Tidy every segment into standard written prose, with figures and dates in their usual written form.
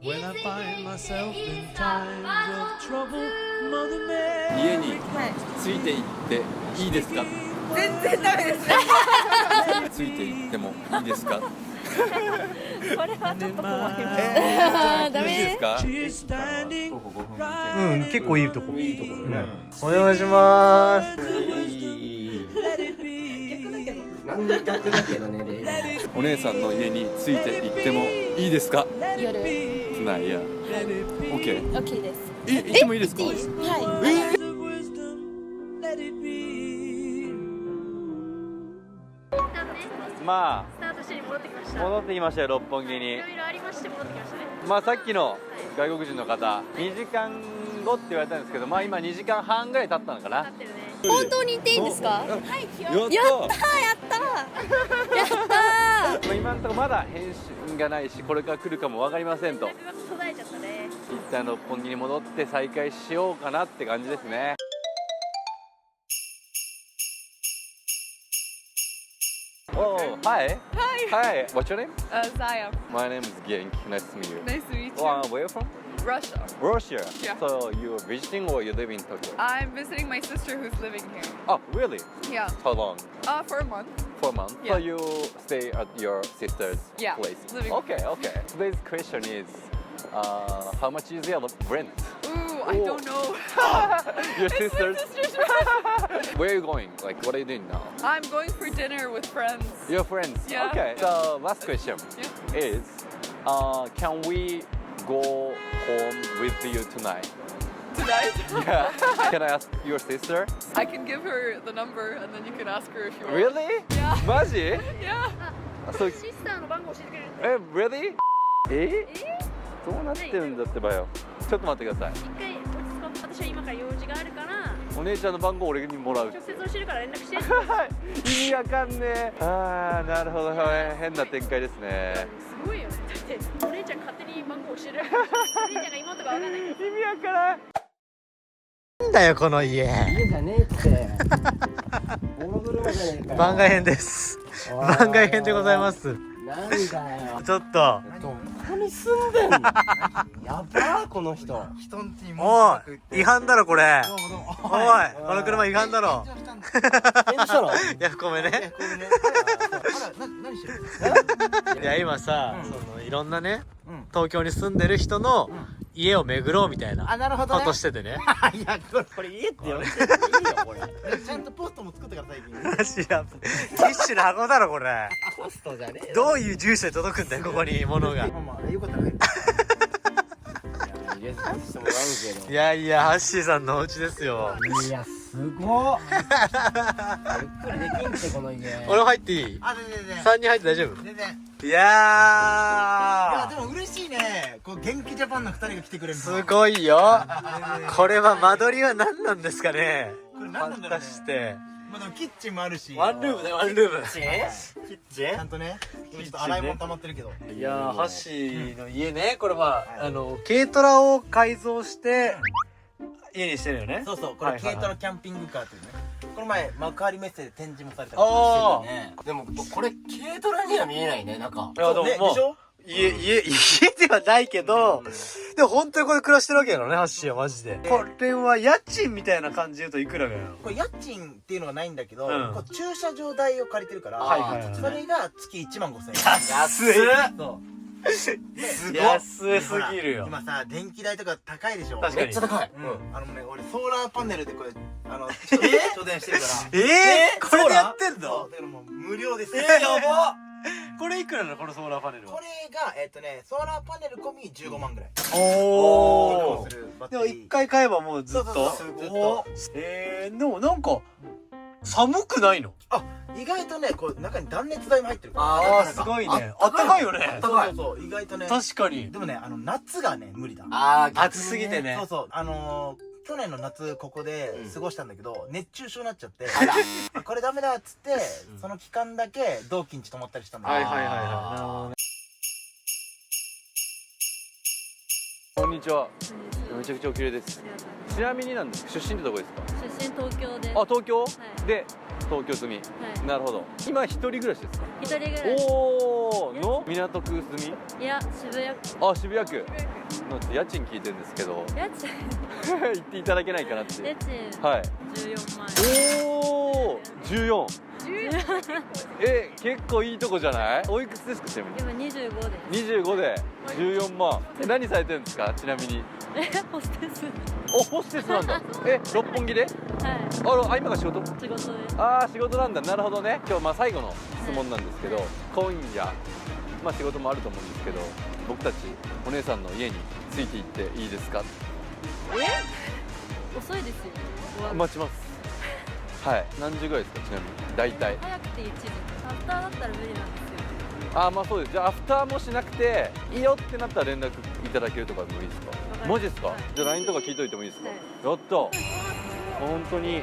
When I find myself in times of trouble, Mother Mary. 家について行っていいですか？全然ダメです。ついて行ってもいいですか？これはちょっと困ります。ダメいいですか？ She's standing うん、 right 結構いいとこ。いいところね。お願いします。 let it be. なんで逆だけどね。お姉さんの家について行ってもいいですか？夜。ないや。オッケー。オッケーです。行ってもいいですか？はい。 Words of wisdom, let it be. まスタート地に戻ってきました。あ戻ってきましたよ、六本木にいろ。いろありまして戻ってきましたね。まあさっきの外国人の方、2時間後って言われたんですけど、まあ今2時間半ぐらい経ったのかな。立ってるね。本当に行っていいんですか？はい。やったやったー。今のところまだ返信がないし、これから来るかも分かりませんと。連絡が途絶えちゃったね。一旦六本木に戻って再開しようかなって感じですね。Oh, hi. Hi. What's your name? Zaya. My name is Genk. Nice to meet you. Nice to meet you. Oh, where are you from? Russia. Russia. Yeah. So you're visiting or you live in Tokyo? I'm visiting my sister who's living here. Oh, really? Yeah. How long? For a month. For a month. Yeah. So you stay at your sister's Yeah, place. living Okay, okay. Today's question is, how much is your rent? Ooh, I don't know. Your It's my sister's. sister's rent. Where are you going? Like, what are you doing now? I'm going for dinner with friends. Your friends. Yeah. Okay. So last question Yeah. is, can we go home with you tonight? Tonight. Yeah. Can I ask your sister? I can give her the number and then you can ask her if you want. Really? Yeah. マジ？ Yeah. So, シスターの番号教えてくれる。really? どうなってるんだってばよ。ちょっと待ってください。一回落ち着こう。私は今から用事があるからお姉ちゃんの番号俺にもらう。直接教えるから連絡して。意味わかんねえ。ああ、なるほど。変な展開ですね。すごいよね。だってお姉ちゃん勝手に番号教える。お姉ちゃんが妹かわかんないけど。意味わからん。なんだよこの家。家じゃねえって。大車じゃねえかよ。番外編です。おい番外編でございます。なんだよ。ちょっと。どこに住んでんの。やばーこの人。おい、違反だろこれ。おい、この車違反だろ。どうしたの。いや、ごめんね。何してる。いや、今さ、そのいろんなね、東京に住んでる人の家を巡ろうみたいななるほどねことしててね。いやこれ家って呼んでいいよこれ。ちゃんとポストも作ったから最近。知らん。ティッシュの箱だろこれ。ポストじゃねえよ。どういう住所で届くんだよここに物が。まあよかったら入る。入れさせてもらうけど。いやいや、ハッシーさんのお家ですよ。いやすごっ。ゆっくりできんってこの家。俺も入っていい全然？3人入って大丈夫？全然。いいややでも嬉しいね。こう元気ジャパンの2人が来てくれるの。すごいよ。これは間取りは何なんですかね。これフ何なんだろうねァンタしてまあでもキッチンもあるし。ワンルームだよ、ワンルーム。キッチちゃんとね。ちょっと洗い物溜まってるけど。いやー、ハッシーの家ね、これは軽トラを改造して家にしてるよね。そうそう。これ軽トラキャンピングカーというね。この前幕張メッセで展示もされたりあしてたね。でもこれ軽トラには見えないねなんか。いやでももうねでしょ？家ではないけど、でも本当にこれ暮らしてるわけやろね、ハッシーはマジで。これは家賃みたいな感じで言うといくらだよ。これ家賃っていうのはないんだけど、うんこう駐車場代を借りてるから、はいはいはいそれが月1万5,000円。安い。そう。すごい安すぎるよ。今さ電気代とか高いでしょ。確かにめっちゃ高い。俺ソーラーパネルでこれ充電してるからこれでやってんそうの？だからもう無料です。やば。これいくらなのこのソーラーパネルは？これがソーラーパネル込み15万ぐらい。おー。でも一一回買えばもうずっと。そうずっと。でもなんか寒くないの？意外とねこう中に断熱材も入ってるから。あーすごいね。あったかいよね。そう意外とね。確かに。でもね夏がね無理だ。暑すぎてね。そうそう去年の夏ここで過ごしたんだけど、熱中症になっちゃってこれダメだっつって、その期間だけ同期んち泊まったりしたんだけど。はいはいはいはい。なるほどね。こんにちは。めちゃくちゃお綺麗です。ちなみになんです。出身ってどこですか？出身東京で。あ、東京？いで東京住み。はいなるほど。今一人暮らしですか？一人暮らし。おーの港区住み？いや渋谷区。あ、渋谷区。の家賃聞いてるんですけど家賃言っていただけないかなって家賃はい14万おお14結構いいとこじゃない？おいくつですかちなみに？今25です25で14万何されてるんですかちなみに？ホステスおホステスなんだ六本木で？はい今が仕事？仕事ですああ仕事なんだなるほどね今日まあ最後の質問なんですけど、今夜まあ仕事もあると思うんですけど僕たちお姉さんの家について行っていいですか？遅いですよ待ちますはい何時ぐらいですかちなみに大体早くて1時アフターだったら無理なんですよああまあそうですじゃあアフターもしなくていいよってなったら連絡いただけるとかでもいいですか？マジですか？じゃあ LINE とか聞いといてもいいですか？はいやった本当に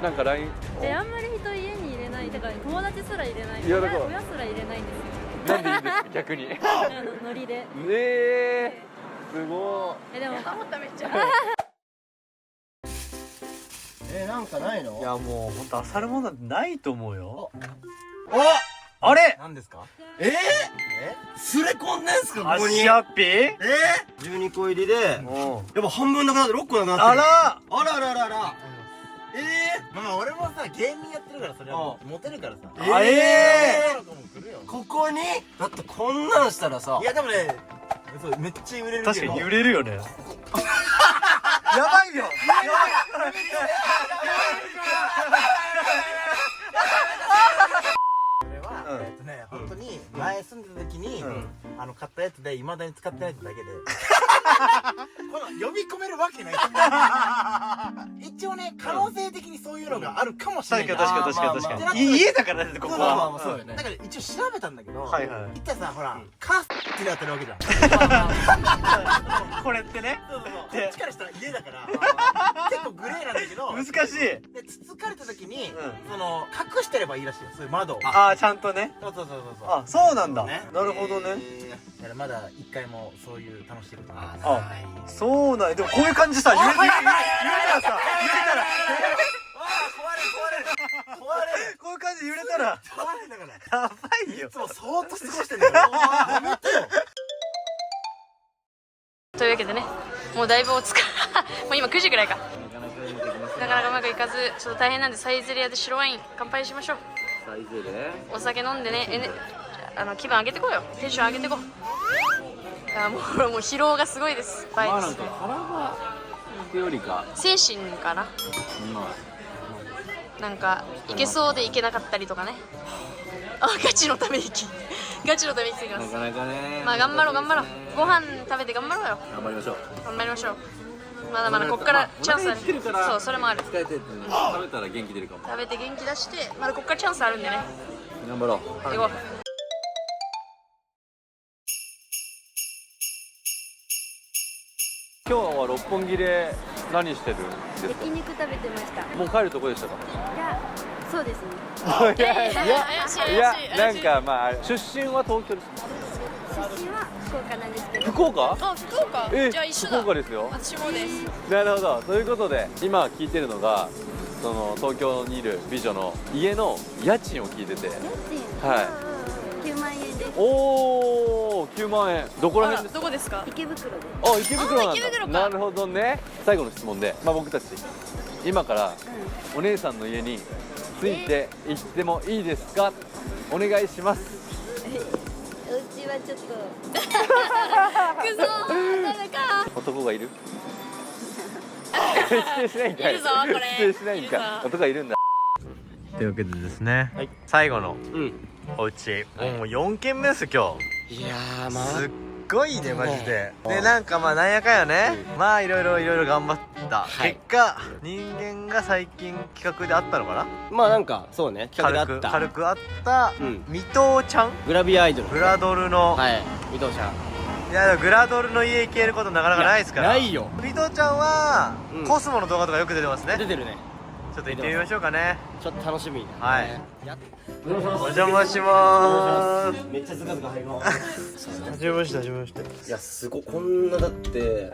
なんか LINE あんまり人家に入れないだから友達すら入れないいやだから親すら入れないんですよなんでいいんですか逆にノリですごでも思っためっちゃなんかないの？いやもうほんと漁るものなんてないと思うよ。おあれ何ですか？すれ込んでんすかハッここにシーハッピー12個入りでやっうんぱ半分なくなって6個なくなってるあらあららららまあ俺もさ芸人やってるからそれはもうモテるからさあここにだってこんなんしたらさいやでもねそうめっちゃ売れるけど確かに揺れるよね。やばいよ。これは本当に前住んでた時に買ったやつで未だに使ってないってだけでこの呼び込めるわけない一応ね可能性的にそういうのがあるかもしれない確かに確かに。家だからねここまあまあは。まあそうよねだから一応調べたんだけどはいはい一体さほらカースってなってるわけじゃんこれってね。そうそうこっちからしたら家だから結構グレーなんだけど難しい。でつつかれた時にその隠してればいいらしいよそういう窓をああちゃんとね。そうそうそうそうあそうなんだ。ねなるほどね。だからまだ一回もそういう楽しいことないあそうなんでもこういう感じでさ揺れたらさ揺れたら壊れるこういう感じで揺れたら壊れるんだからやばいよいつもそーっと過ごしてんだよやめてよというわけでねもうだいぶもう今9時ぐらいかなかなかうまくいかずちょっと大変なんでサイゼリヤで白ワイン乾杯しましょうお酒飲んでね気分上げてこうよテンション上げてこうもう疲労がすごいですまあなんか体ってよりか精神かななんかいけそうでいけなかったりとかねガチのため息ガチのため息つきますなかなかねまあ頑張ろうご飯食べて頑張ろうよ頑張りましょう頑張りましょうまだまだこっからチャンスあるそうそれもある疲れてる食べたら元気出るかも食べて元気出してまだこっからチャンスあるんでね頑張ろう行こう今日は六本木で何してるんですか焼肉食べてましたもう帰るとこでしたかいやそうですねいやなんかまあ出身は東京です出身は福岡なんですけど福岡あ、福岡。じゃあ一緒だ。福岡ですよ私もです。なるほどということで今聞いてるのがその東京にいる美女の家の家賃を聞いてて家賃はい9万円ですおー9万円どこら辺ですかどこですか？池袋であ池袋なん池袋かだなるほどね最後の質問で、まあ、僕たち今からお姉さんの家について行ってもいいですかお願いしますお家はちょっと男がいる否定しないんかいいるぞこれ否定しないんか男がいるんだというわけでですね、最後のお家、もう4軒目ですよ今日いやーすっごいねマジででなんかまあなんやかんやねまあいろいろ頑張った結果人間が最近企画であったのかなまあなんかそうね企画であった軽くあったうん水戸ちゃんグラビアアイドルグラドルのはい伊藤ちゃんいやグラドルの家行けることなかなかないですからないよ水戸ちゃんはうんコスモの動画とかよく出てますね出てるねちょっと行ってみましょうかねちょっと楽しみはいやっお邪魔しまーすめっちゃズカズカ入ろうはじめましてはじめましていやすごいこんなだって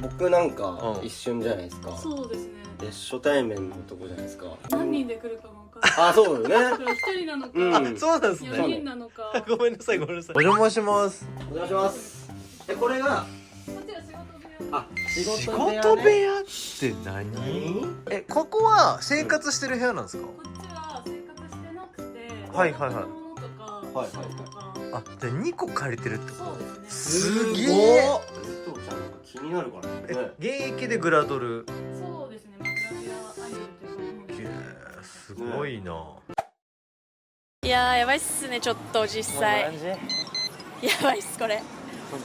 僕なんかうん一瞬じゃないですかそうですね。で初対面のとこじゃないですか何人で来るかも分かんあそうだよねない。一人なのか、うんそうなんです4ね人なのか。ごめんなさいごめんなさいお邪魔しますお邪魔しますでこれが仕事部屋って何？ここは生活してる部屋なんですか？こっちは生活してなくて、はいはいはい買い物とかはいはいとか、あ、じゃあ2個借りてるってこそうと？ですね。すげえ。武藤ちゃんなんか気になるからね。現役でグラドル。そうですね。まあグラビアアイドルというか。すごいな。いやーやばいっすねちょっと実際やばいっすこれ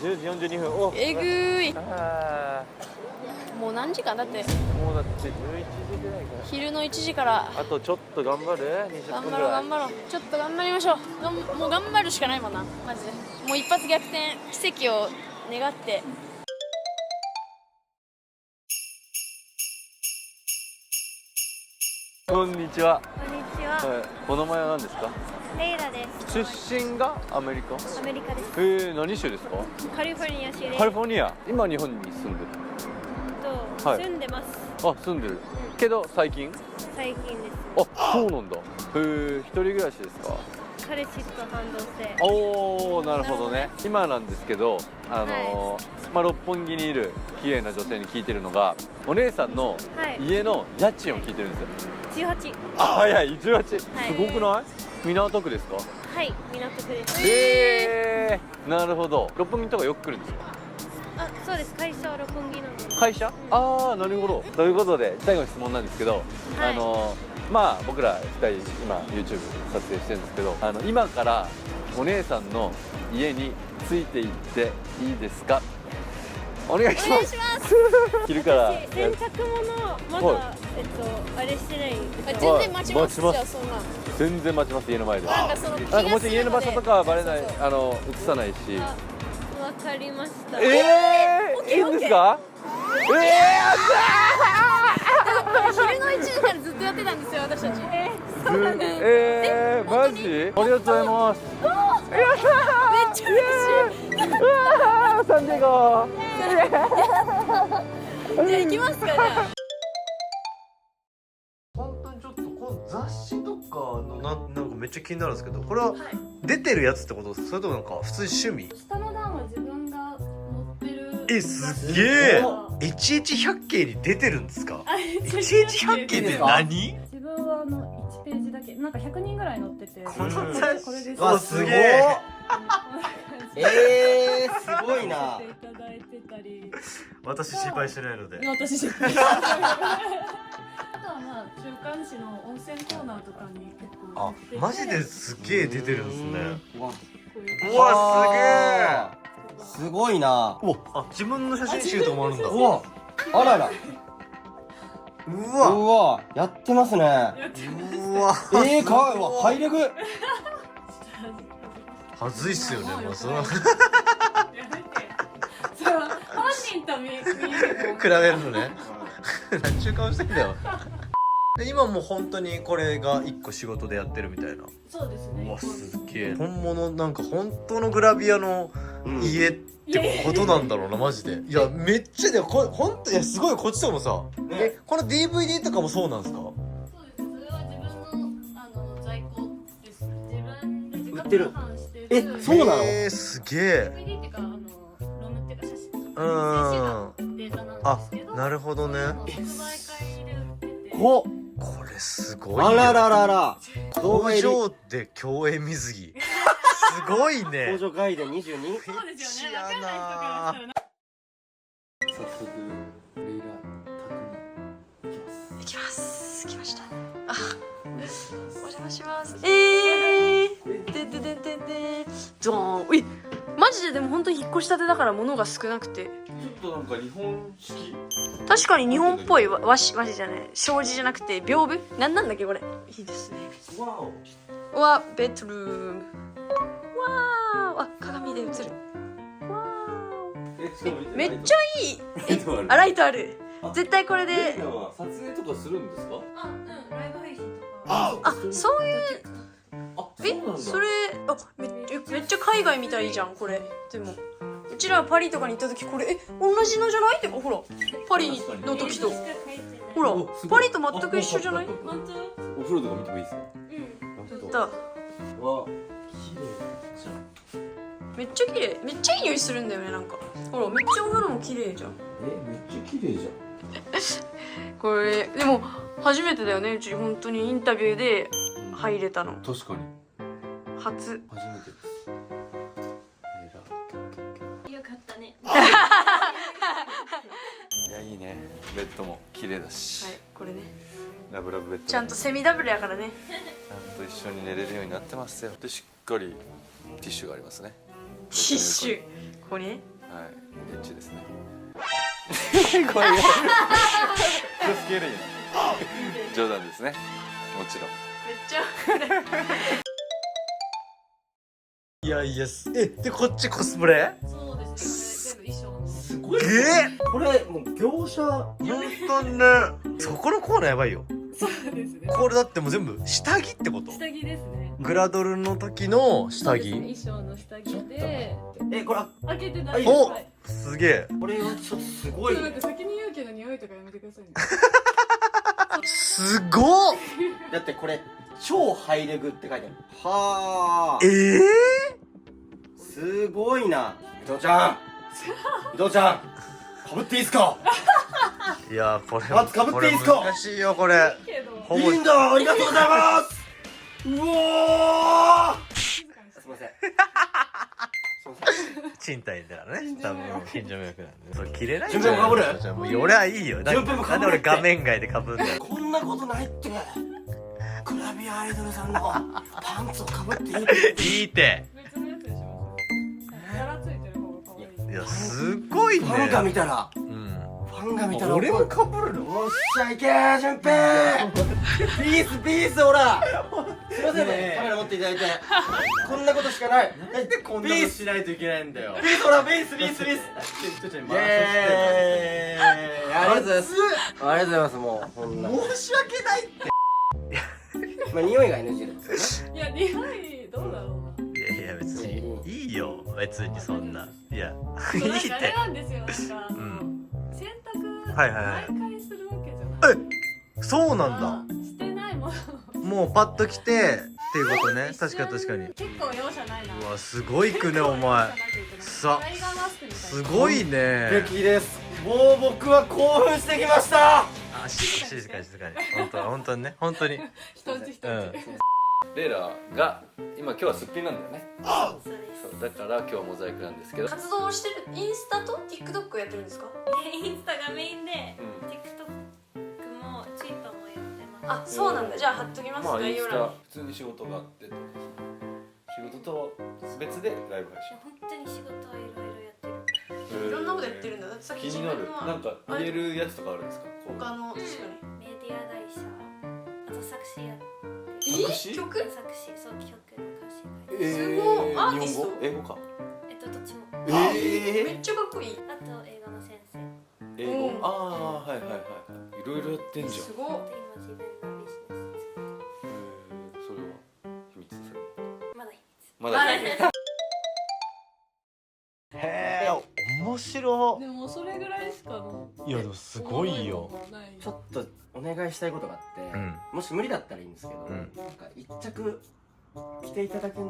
10時42分。おえぐーいあもう何時間だってーもうだって11時ぐらいか昼の1時からら。あとちょっと頑張る？20頑張ろう分ぐらい。頑張ろうちょっと頑張りましょうもう頑張るしかないもんなマジでもう一発逆転奇跡を願ってこんにちは。こんにちは。はい。お名前は何ですか？レイラです。出身がアメリカ？アメリカです。何州ですか？カリフォルニア州でカリフォルニア。今日本に住んでる。はい住んでます。あ、住んでる。けど最近？最近です。あ、そうなんだ。一人暮らしですか？彼氏と反動して。おー、なるほどね。今なんですけど、六本木にいる綺麗な女性に聞いてるのが、お姉さんのはい家の家賃を聞いてるんですよ。18。あ、早い、18。すはいごくない？港区ですか？はい、港区です。なるほど。六本木とかよく来るんですか？あ、そうです。会社は六本木なので。会社？ああ、なるほど。ということで最後の質問なんですけど、まあ僕ら2人今 YouTube 撮影してるんですけど、今からお姉さんの家について行っていいですか？お願いします。昼から私洗濯物まだあれしてない。全然待ちます待ちますじゃあそんな全然待ちます、家の前で。なんかそのなんかもちろん家の場所とかはバレない、そう映さないし。あ、わかりました。いいんですか？昼の1時からずっとやってたんですよ私たちマジ？ありがとうございます。めっちゃ嬉しいサンディエゴ。じゃあ行きますかじゃあ本当にちょっとこの雑誌とかのなんかめっちゃ気になるんですけど、これは出てるやつってことですか？それともなんか普通に趣味？下の段は自分が乗ってる。すげえ。1100景に出てるんですか？1100景って何？自分は1ページだけなんか100人ぐらい載ってて。このこ雑れです。わ、すげえ。すごいな。いただいてたり。私心配してないので。私知ってる。あとはまあ週刊誌の温泉コーナーとかに結構あ、マジですげえ出てるんですね。うわこういううわ、すごいな。すげえ。あ、自分の写真集とかもあるんだ。うわ、あらら。ううわ。わ、やってますね。うわ。かわいいわ、ハイレグ。はずいっすよね、まあその比やめて。それは本人と見るべるのね。何ちゅう顔してんだよ。で今もう本当にこれが一個仕事でやってるみたいな。そうですね。うわ、すげえ。本物なんか本当のグラビアの家ってことなんだろうな、マジで。いや、めっちゃでこれ本当いやすごい、こっちとかもさ。この DVD とかもそうなんですか？そうです。それは自分の在庫です。自分で自家売ってる通販してる。そうなの？すげえ。 DVD っていうかロムっていうか写真。うん。静止画データなんですけど。なるほどね。即売会で売ってて。これすごいよ。あらららら。工場で競泳水着。すごいね。工場外で22。そうですよね。わかんない人からしたら。早速レイラ行きます来ましたあお邪魔しますでドーン。ういマジででも本当に引っ越したてだから物が少なくてちょっとなんか日本式。確かに日本っぽい和紙じゃない障子じゃなくて屏風なんだっけこれいいですねうわベッドルームわーあ鏡で映るわーめっちゃいいあライトある絶対これで撮影とかするんですか？あ、うん、ライブ配信とか。あそういうあ、そうなんだ。それあめっちゃ海外みたいじゃんこれでもうちらパリとかに行った時これ同じのじゃないってかほらパリの時とほらパリと全く一緒じゃない本当？お風呂とか見てもいいですか？うん。だわ、綺麗じゃん。めっちゃ綺麗、めっちゃいい匂いするんだよね。なんかほらめっちゃお風呂も綺麗じゃん。めっちゃ綺麗じゃん。これでも初めてだよね、うち本当にインタビューで入れたの確かに初。初めてです。よかったね。いやいいね。ベッドも綺麗だし、はい、これねラブラブベッド、ちゃんとセミダブルやからね。ちゃんと一緒に寝れるようになってますよ。でしっかりティッシュがありますね。ティッシュここにね。はい、エッチですね。これ気をつけるよ。冗談ですね。もちろん。めっちゃいやいやでこっちコスプレそうですね、これ全部衣装の。すごいこれもう業者本当にねそこのコーナーやばいよ。そうですね。これだってもう全部下着ってこと？下着ですね。グラドルの時の下着。衣装の下着でこれ開けて大丈夫おです。すげえこれはちょっとすごいちょっと待って、先に言うけど匂いとかやめてくださいね。すごっ。だってこれ超ハイレグって書いてある。はあすごいな。伊藤ちゃん伊藤ちゃんかぶっていいっすか？いやこれパンツかぶっていいっすか？これ難しいよこれ。けどほぼいいんだ、ありがとうございますうおーすいません賃貸だからね。多分近所迷惑なんで。それ切れない順平も被るじゃあもう俺はいいよ。順平も被るなんで俺画面外で被るんだよ。こんなことないってグラビアアイドルさんのパンツをかぶっていいっていいって。別のやつにしましょう。やらついてる方が可愛い。いやすごいね。ファンが見たらうん。ファンが見たら俺も被るの？おっしゃいけー順平ピースピースほらすいませんねカメラ持っていただいてこんなことしかないなんでこんなことしないといけないんだよピースほらピースピースピースイエーイありがとうございますありがとうございますもうこんな申し訳ないってまあ匂いが NG ですよねいや、匂いどうだろうな。いやいや別にいいよ別にそんな。いやいいなんかあれって。なんですよ、なんか洗濯はいはいはい毎回するわけじゃないそうなんだ。してないものもうパッと来てっていうことね。確かに確かに。結構容赦ないな。うわすごいくねお前。さタイガーマスクみたいな。すごいね。素敵ですもう僕は興奮してきましたあ静かに静かに。本当にね本当に。一つ一つ。うんレイラが今日はすっぴんなんだよね。そうです。そうだから今日はモザイクなんですけど。活動をしてるインスタと TikTok やってるんですか？インスタがメインで、うん TikTok もツイートもやってます。あ、そうなんだ。じゃあ貼っときます、まあインスタ概要欄に。普通に仕事があって仕事と別でライブ配信。本当に仕事はいろいろやってる。いろんなことやってるんだ。だってさっき自気になる。分のなんか言えるやつとかあるんですか？こう他の確かメディア会社、あと作詞やってる。に。作詞曲？作詞、そう曲の歌詞書いてる。すごいアーティスト日本語英語か。どっちも。めっちゃかっこいい。あと英語の先生。英語。うんああはいはいはい。いろいろやってんじゃん。すごい。あと今自分のビジネス作ってそれは秘密それは。まだ秘密。まだ秘密。へえ面白でもそれぐらいしかの。い。いやでもすごいよ。ないちょっとお願いしたいことがあって、うんもし無理だったらいいんですけど、うんなんか一着着ていただけたり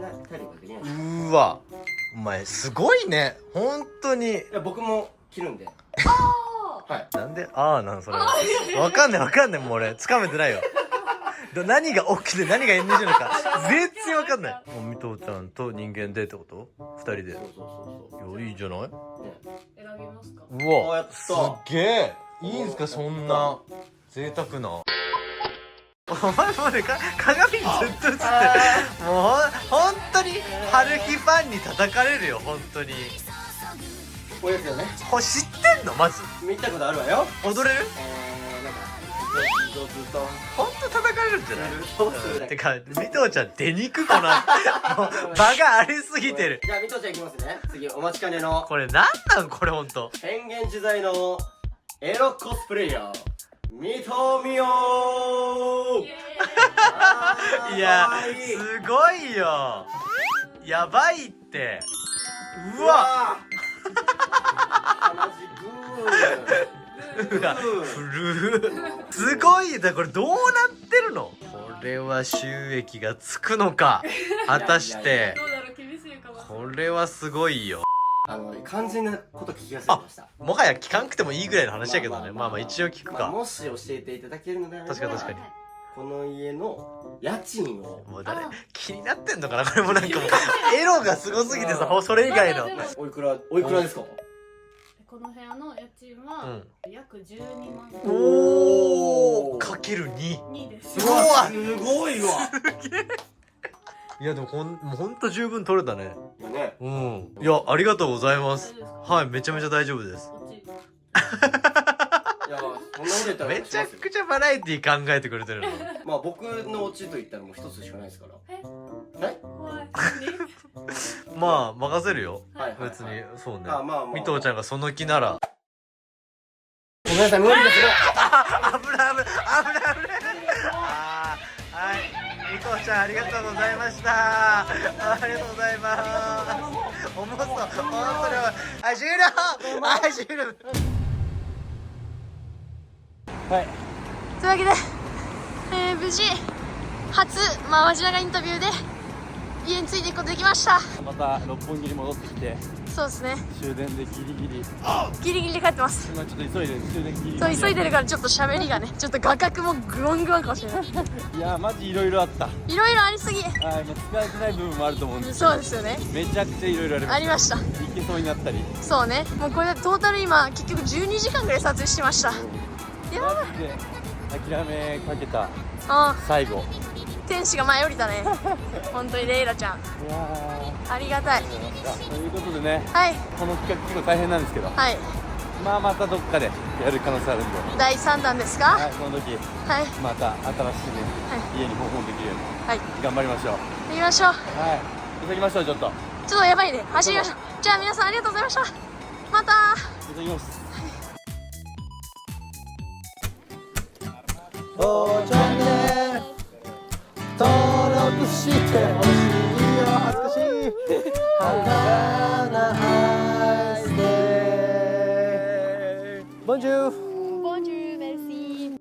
はできないですか？うわお前すごいね本当に。いや僕も着るんでなんでああなんそれわかんないもう俺つかめてないよ。何が OK で何が NG なのか全然わかんない。もうみとちゃんと人間でってこと？2人で。そういやいいじゃない。選びますか？うやったわすっげえいいんすかそんな贅沢な。お前もね鏡にずっと映ってる。もうほんとに春日ファンに叩かれるよ本当に。こういうやつよねこれ知ってんのまず見たことあるわよ。踊れる？なんかずっとほんと叩かれるんじゃない？どうするだけてかみとちゃん出にくこなもう場がありすぎてる。じゃあみとちゃんいきますね。次お待ちかねのこれなんなんこれほんと。変幻自在のエロコスプレイヤーみとみよいやかわいいすごいよやばいって。うわ鼻血グーうわ古ーすごいだこれどうなってるの。これは収益がつくのか果たして。どうだろう、厳しいかも。これはすごいよ。肝心なこと聞き忘れてました。もはや聞かんくてもいいぐらいの話やけどね。まあまあ一応聞くか。もし教えていただけるのであれば、確かに確かに。この家の家賃を。もう誰気になってんのかなこれもなんかもうエロがすごすぎてさ、それ以外の。おいくらですか？この部屋の家賃は約12万おおかける2。2です。すごいわ。いやでももうほんと十分取れたね。ね。うん。いやありがとうございます。はい、めちゃめちゃ大丈夫です。こっちいや、そんなこと言ったらめちゃくちゃバラエティ考えてくれてるの。まあ僕のオチと言ったらもう一つしかないですから。怖い。まあ任せるよ。はい別にそうね。まあみとうちゃんがその気なら。ごめんなさい、無理ですよ。危ない。はい、みとうちゃんありがとうございました。ありがとうございます。重そう。本当に。はい、終了。はい、終了。はいというわけで、無事初マジナがインタビューで家に着いていくことできました。また六本木に戻ってきてそうですね、終電でギリギリギリギリで帰ってます。今ちょっと急いで終電ギリギリそう急いでるからちょっと喋りがね、ちょっと画角もグワングワンかもしれない。いやマジいろいろあったいろいろありすぎ。はい、まあ、使えてない部分もあると思うんですそうですよね、めちゃくちゃいろいろありました。いけそうになったりそうね、もうこれでトータル今結局12時間ぐらい撮影してました。やばい。マジで諦めかけたあ最後天使が前降りたね。本当にレイラちゃんいやありがたい。ーということでねはいこの企画結構大変なんですけどはい、まあまたどっかでやる可能性あるんで第3弾ですか？はい、その時はいまた新しいね、家に訪問できるようにはい、頑張りましょう。行きましょう。はい、急ぎましょう。ちょっとちょっとやばいね、走りましょう。じゃあ皆さんありがとうございました。また急ぎます。チャンネル登録してほしいよ。恥ずかしい。Have a nice day. Bonjour.